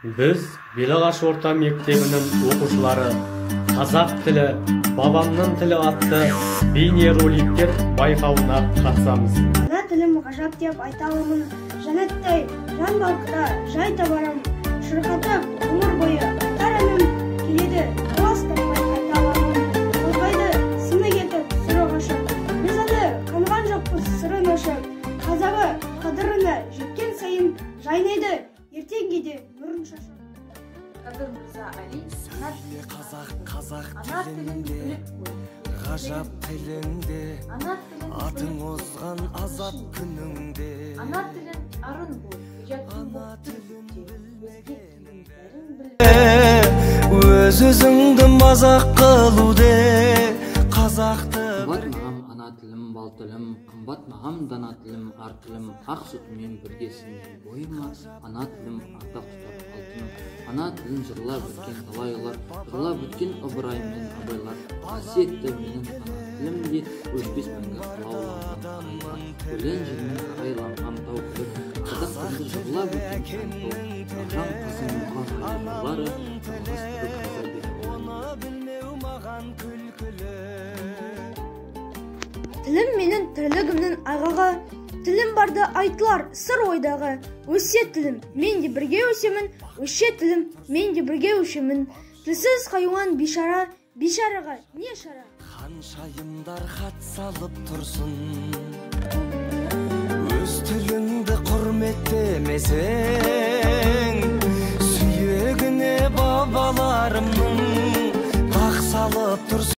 Біз Белағаш орта мектебінің оқушылары қазақ тілі, бабамның тілі атты бейнероликтер байқауына қатысамыз. Ана тілім ғажап деп айта аламын, жәннаттай жан балқыда жай табарым, шырқатып ғұмыр бойы айтар әнім келеді, талас таппай қайта аламын. Толғайды сыны кетіп сұры қашып, біз әлі қанған жоқпыз сырын ашып, қазағы қадіріне жеткен сайын жайнайды ертеңгеде нұрын шашып. Қадыр Мырза Али Қазақ тілінде, ғажап тілінде, атың озған азат күніңде. Ана тілін арын бол, ұятын Өз-өзіңді мазақ қылуде, қазақты Қымбат мағам ана тілім, бал тілім, қымбат мағам дана тілім, ар тілім, ақ сүтімен біргесін бойыма, ана тілім ардақ тұтар алтыным. Ана тілін жырлап өткен талайлар, жырлап өткен ыбырай мен абайлар, қасиетті менің ана тілімде өшпес мәңгі қылауланған айлар, өлең жермен ағайланған тау күліп, қазақ тілді жырлап өткен тау, ағжан қызым мұқан айларлары, жалғас түріп қазар бетін. оны білмеу маған күлкілі. Тілім менің тірлігімнің айғағы, тілім барды айтылар сыр ойдағы. Өссе тілім, мен де бірге өсемін, өссе тілім, мен де бірге өшемін. Тілсіз хайуан бишара, бишараға не шара? Ханшайымдар хат салып тұрсын, өз тіліңді құрметтемесең, сүйегіне бабаларымның тақ салып тұрсын.